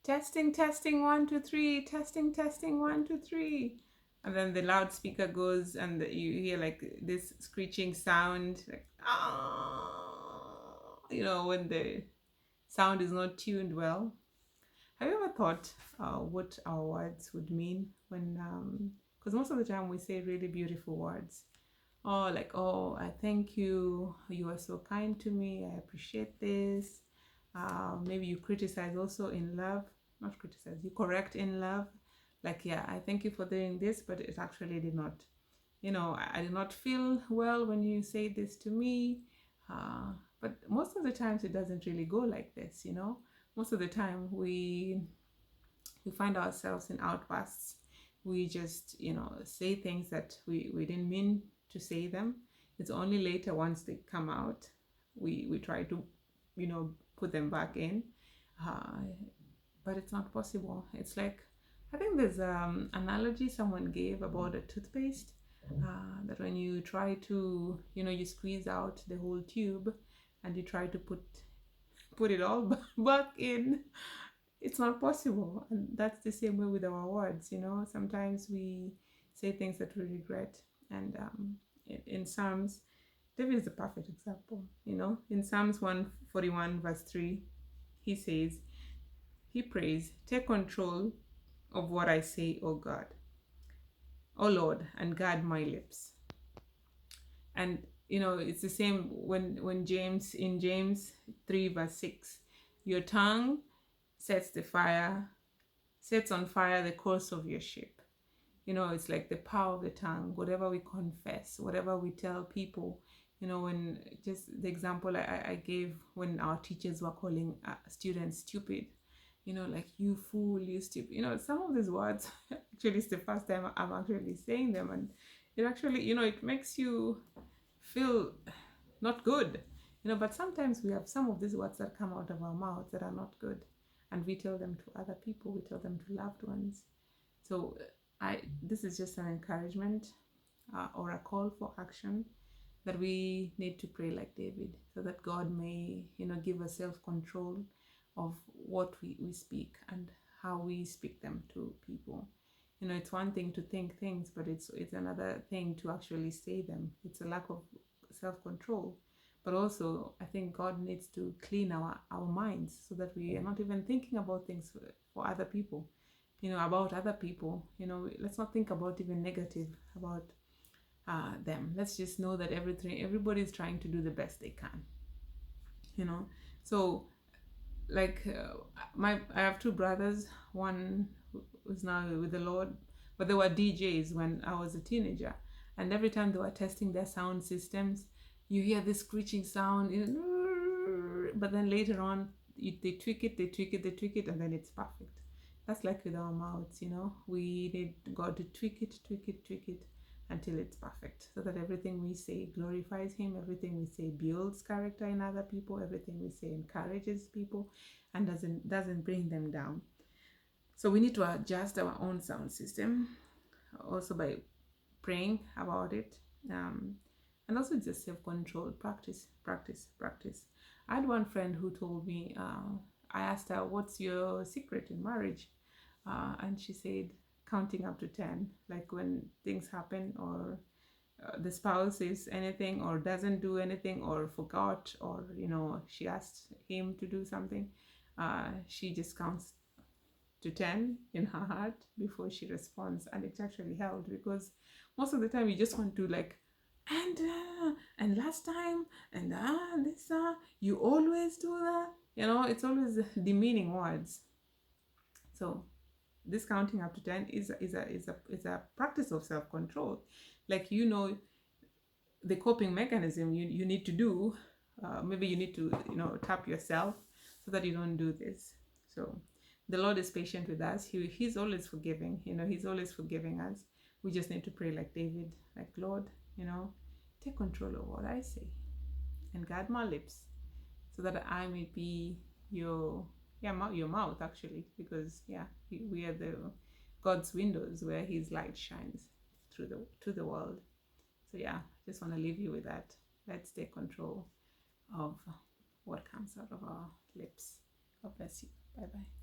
testing, testing, 1, 2, 3, testing, testing, 1, 2, 3. And then the loudspeaker goes and you hear like this screeching sound, like, ah, when the sound is not tuned well. Have you ever thought what our words would mean when, because most of the time we say really beautiful words. Oh, like, oh, I thank you. You are so kind to me. I appreciate this. Maybe you criticize also in love. Not criticize, you correct in love. Like, yeah, I thank you for doing this, but it actually did not, I did not feel well when you say this to me. But most of the times it doesn't really go like this. Most of the time we find ourselves in outbursts. We just say things that we didn't mean to say them. It's only later, once they come out, we try to put them back in. uh, but it's not possible. It's like, I think there's analogy someone gave about a toothpaste, that when you try to you squeeze out the whole tube and you try to put it all back in, it's not possible. And that's the same way with our words. Sometimes we say things that we regret. And in Psalms, David is a perfect example. In Psalms 141 verse 3, he says, he prays, take control of what I say, O God, O Lord, and guard my lips. And it's the same when James, in James 3 verse 6, your tongue sets on fire the course of your ship. It's like the power of the tongue. Whatever we confess, whatever we tell people, when, just the example I gave, when our teachers were calling students stupid, like, you fool, you stupid. Some of these words, actually, it's the first time I'm actually saying them, and it actually, it makes you feel not good. But sometimes we have some of these words that come out of our mouths that are not good, and we tell them to other people, we tell them to loved ones. So this is just an encouragement, or a call for action, that we need to pray like David, so that God may give us self-control of what we speak and how we speak them to people. It's one thing to think things, but it's another thing to actually say them. It's a lack of self-control. But also, I think God needs to clean our minds, so that we are not even thinking about things for other people, about other people. Let's not think about even negative about them. Let's just know that everybody's trying to do the best they can. So, like, I have two brothers. One who's now with the Lord, but they were DJs when I was a teenager, and every time they were testing their sound systems, you hear this screeching sound, but then later on, they tweak it, and then it's perfect. That's like with our mouths. We need God to tweak it until it's perfect, so that everything we say glorifies Him, everything we say builds character in other people, everything we say encourages people and doesn't bring them down. So we need to adjust our own sound system, also by praying about it, and also just self-control. Practice. I had one friend who told me, I asked her, what's your secret in marriage? And she said, counting up to 10. Like, when things happen, or the spouse says anything, or doesn't do anything, or forgot, or she asked him to do something, she just counts to 10 in her heart before she responds. And it actually helped, because most of the time you just want to, like, and last time, and this, you always do that. It's always demeaning words. So this counting up to 10 is a practice of self-control. Like, the coping mechanism you need to do. Maybe you need to tap yourself, so that you don't do this. So the Lord is patient with us. He's always forgiving. He's always forgiving us. We just need to pray like David, like, Lord, take control of what I say, and guard my lips, so that I may be your mouth, actually, because we are the God's windows where His light shines to the world. So just want to leave you with that. Let's take control of what comes out of our lips. God bless you. Bye bye.